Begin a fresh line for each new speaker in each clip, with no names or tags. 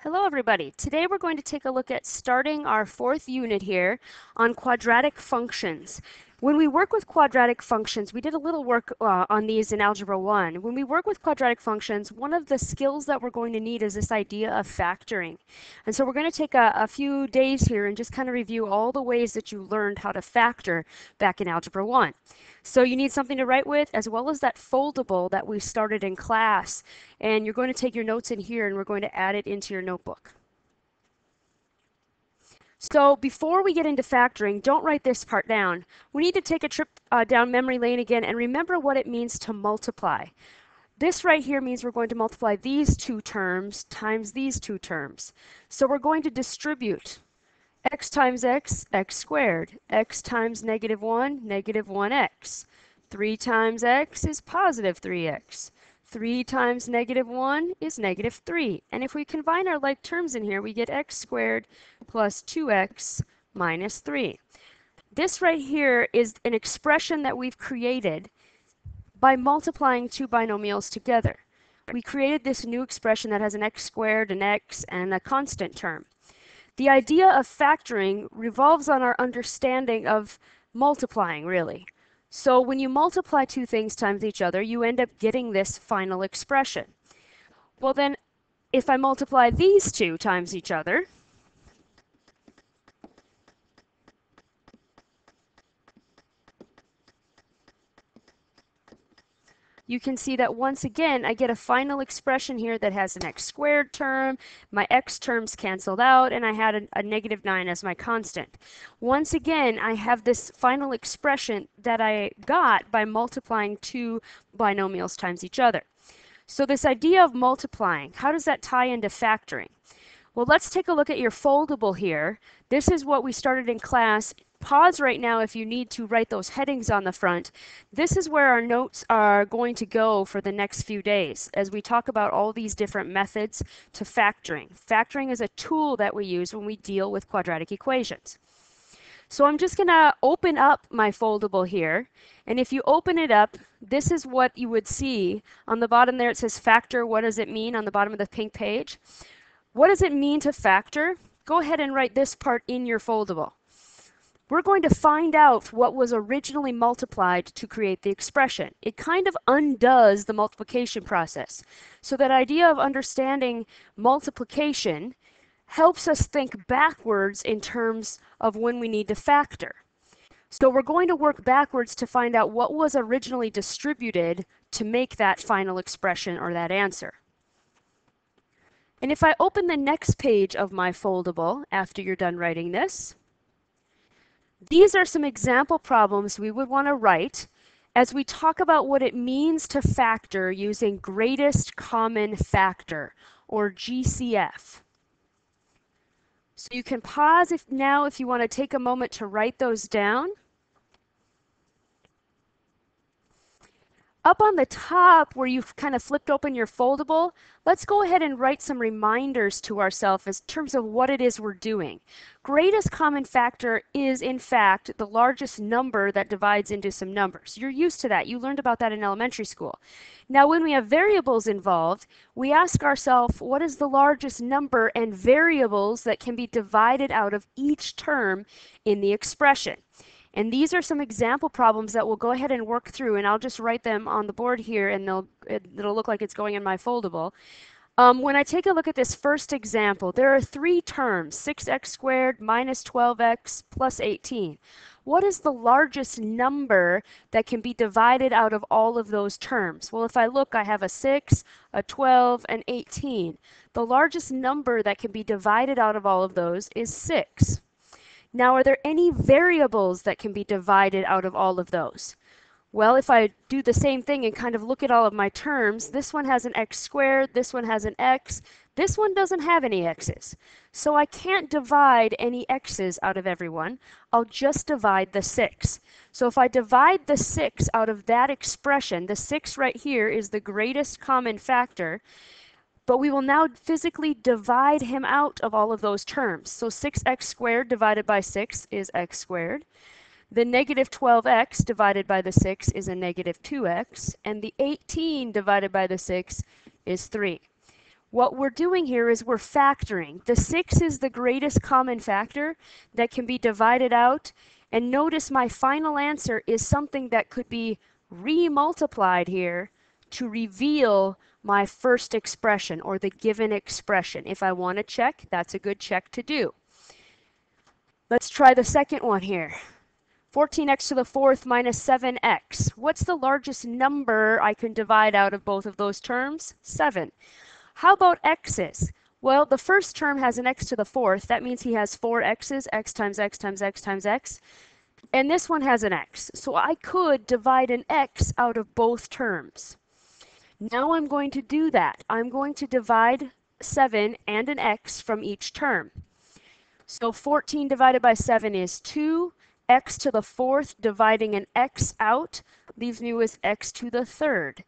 Hello everybody. Today we're going to take a look at starting our fourth unit here on quadratic functions. When we work with quadratic functions, we did a little work on these in Algebra 1. When we work with quadratic functions, one of the skills that we're going to need is this idea of factoring. And so we're going to take a few days here and just kind of review all the ways that you learned how to factor back in Algebra 1. So you need something to write with, as well as that foldable that we started in class. And you're going to take your notes in here and we're going to add it into your notebook. So before we get into factoring, don't write this part down. We need to take a trip down memory lane again and remember what it means to multiply. This right here means we're going to multiply these two terms times these two terms. So we're going to distribute x times x, x squared. X times negative 1, negative 1x. 3 times x is positive 3x. 3 times negative 1 is negative 3. And if we combine our like terms in here, we get x squared plus 2x minus 3. This right here is an expression that we've created by multiplying two binomials together. We created this new expression that has an x squared, an x, and a constant term. The idea of factoring revolves on our understanding of multiplying, really. So when you multiply two things times each other, you end up getting this final expression. Well then, if I multiply these two times each other, you can see that once again, I get a final expression here that has an x squared term, my x terms canceled out, and I had a negative 9 as my constant. Once again, I have this final expression that I got by multiplying two binomials times each other. So this idea of multiplying, how does that tie into factoring? Well, let's take a look at your foldable here. This is what we started in class. Pause right now if you need to write those headings on the front. This is where our notes are going to go for the next few days as we talk about all these different methods to factoring. Factoring is a tool that we use when we deal with quadratic equations. So I'm just going to open up my foldable here. And if you open it up, this is what you would see. On the bottom there it says factor. What does it mean on the bottom of the pink page? What does it mean to factor? Go ahead and write this part in your foldable. We're going to find out what was originally multiplied to create the expression. It kind of undoes the multiplication process. So that idea of understanding multiplication helps us think backwards in terms of when we need to factor. So we're going to work backwards to find out what was originally distributed to make that final expression or that answer. And if I open the next page of my foldable after you're done writing this, these are some example problems we would want to write as we talk about what it means to factor using greatest common factor, or GCF. So you can pause now if you want to take a moment to write those down. Up on the top where you've kind of flipped open your foldable, let's go ahead and write some reminders to ourselves in terms of what it is we're doing. Greatest common factor is, in fact, the largest number that divides into some numbers. You're used to that. You learned about that in elementary school. Now, when we have variables involved, we ask ourselves, what is the largest number and variables that can be divided out of each term in the expression? And these are some example problems that we'll go ahead and work through, and I'll just write them on the board here, and it'll look like it's going in my foldable. When I take a look at this first example, there are three terms, 6x squared minus 12x plus 18. What is the largest number that can be divided out of all of those terms? Well, if I look, I have a 6, a 12, and 18. The largest number that can be divided out of all of those is 6. Now, are there any variables that can be divided out of all of those? Well, if I do the same thing and kind of look at all of my terms, this one has an x squared, this one has an x, this one doesn't have any x's. So I can't divide any x's out of everyone. I'll just divide the 6. So if I divide the 6 out of that expression, the 6 right here is the greatest common factor. But we will now physically divide him out of all of those terms. So 6x squared divided by 6 is x squared. The negative 12x divided by the 6 is a negative 2x. And the 18 divided by the 6 is 3. What we're doing here is we're factoring. The 6 is the greatest common factor that can be divided out. And notice my final answer is something that could be remultiplied here to reveal my first expression or the given expression. If I want to check, that's a good check to do. Let's try the second one here. 14x to the fourth minus 7x. What's the largest number I can divide out of both of those terms? 7. How about x's? Well, the first term has an x to the fourth. That means he has 4 x's, x times x times x times x. And this one has an x. So I could divide an x out of both terms. Now I'm going to do that. I'm going to divide 7 and an x from each term. So 14 divided by 7 is 2. X to the fourth, dividing an x out, leaves me with x to the third.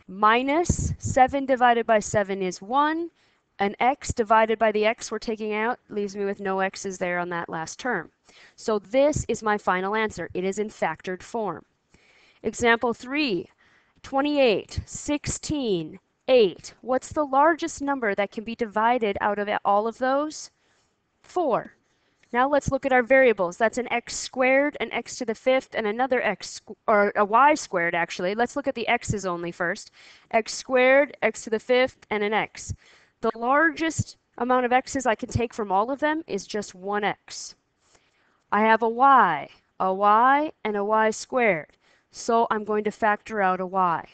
Minus 7 divided by 7 is 1. An x divided by the x we're taking out leaves me with no x's there on that last term. So this is my final answer. It is in factored form. Example 3, 28, 16, 8. What's the largest number that can be divided out of all of those? 4. Now let's look at our variables. That's an x squared, an x to the fifth, and another x, or a y squared actually. Let's look at the x's only first. X squared, x to the fifth, and an x. The largest amount of x's I can take from all of them is just 1x. I have a y, and a y squared. So I'm going to factor out a y.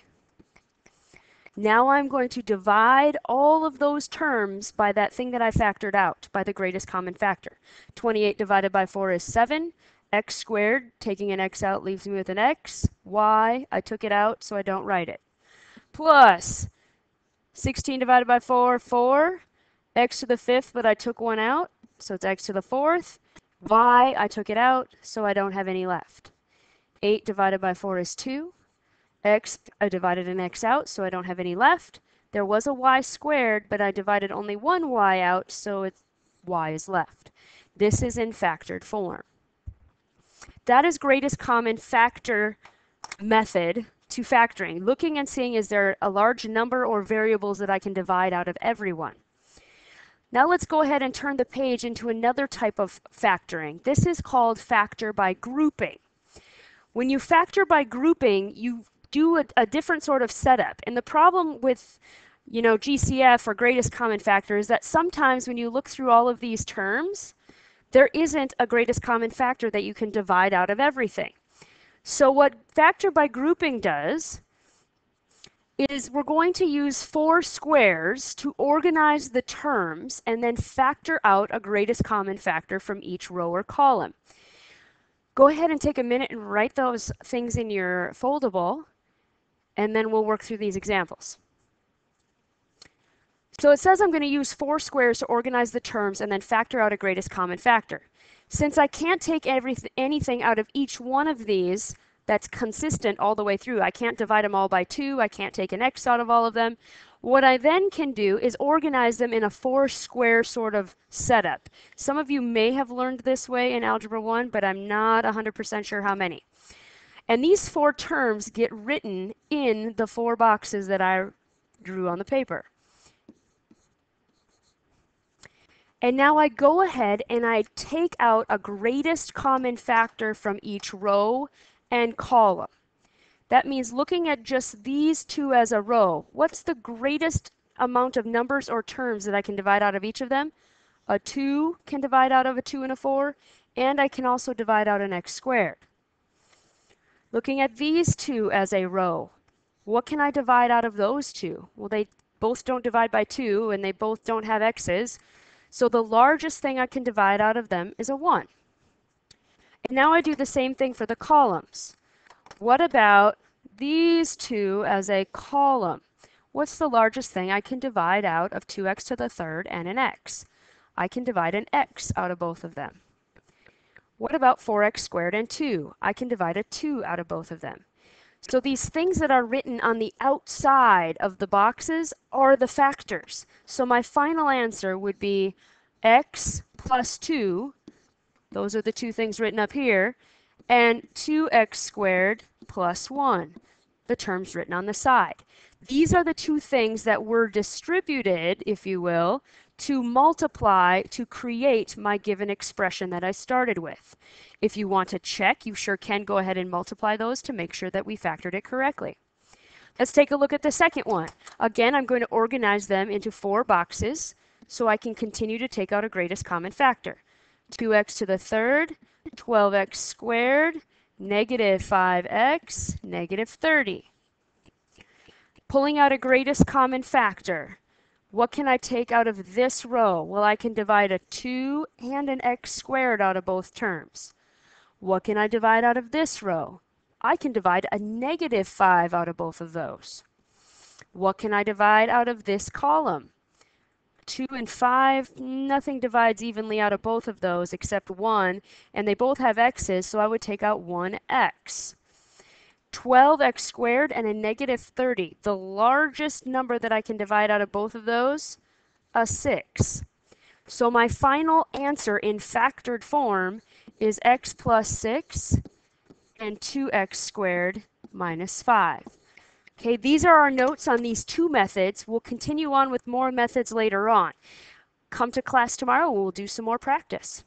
Now I'm going to divide all of those terms by that thing that I factored out, by the greatest common factor. 28 divided by 4 is 7. X squared, taking an x out, leaves me with an x. Y, I took it out, so I don't write it. Plus 16 divided by 4, 4. X to the fifth, but I took one out, so it's x to the fourth. Y, I took it out, so I don't have any left. 8 divided by 4 is 2. X, I divided an x out, so I don't have any left. There was a y squared, but I divided only one y out, so y is left. This is in factored form. That is greatest common factor method to factoring, looking and seeing is there a large number or variables that I can divide out of everyone. Now let's go ahead and turn the page into another type of factoring. This is called factor by grouping. When you factor by grouping, you do a different sort of setup. And the problem with, GCF or greatest common factor is that sometimes when you look through all of these terms, there isn't a greatest common factor that you can divide out of everything. So what factor by grouping does is we're going to use 4 squares to organize the terms and then factor out a greatest common factor from each row or column. Go ahead and take a minute and write those things in your foldable, and then we'll work through these examples. So it says I'm going to use 4 squares to organize the terms and then factor out a greatest common factor. Since I can't take anything out of each one of these that's consistent all the way through, I can't divide them all by 2, I can't take an x out of all of them. What I then can do is organize them in a 4 square sort of setup. Some of you may have learned this way in Algebra 1, but I'm not 100% sure how many. And these 4 terms get written in the 4 boxes that I drew on the paper. And now I go ahead and I take out a greatest common factor from each row and column. That means looking at just these 2 as a row, what's the greatest amount of numbers or terms that I can divide out of each of them? A 2 can divide out of a 2 and a 4, and I can also divide out an x squared. Looking at these 2 as a row, what can I divide out of those 2? Well, they both don't divide by 2, and they both don't have x's. So the largest thing I can divide out of them is a 1. And now I do the same thing for the columns. What about these 2 as a column? What's the largest thing I can divide out of 2x to the third and an x? I can divide an x out of both of them. What about 4x squared and 2? I can divide a 2 out of both of them. So these things that are written on the outside of the boxes are the factors. So my final answer would be x plus 2, those are the 2 things written up here, and 2x squared plus 1. the terms written on the side. These are the two things that were distributed, if you will, to multiply to create my given expression that I started with. If you want to check, you sure can go ahead and multiply those to make sure that we factored it correctly. Let's take a look at the second one. Again, I'm going to organize them into 4 boxes so I can continue to take out a greatest common factor. 2x to the third, 12x squared, negative 5x, negative 30. Pulling out a greatest common factor. What can I take out of this row? Well, I can divide a 2 and an x squared out of both terms. What can I divide out of this row? I can divide a negative 5 out of both of those. What can I divide out of this column? 2 and 5, nothing divides evenly out of both of those except 1, and they both have x's, so I would take out 1x. 12x squared and a negative 30. The largest number that I can divide out of both of those, a 6. So my final answer in factored form is x plus 6 and 2x squared minus 5. Okay, these are our notes on these two methods. We'll continue on with more methods later on. Come to class tomorrow, we'll do some more practice.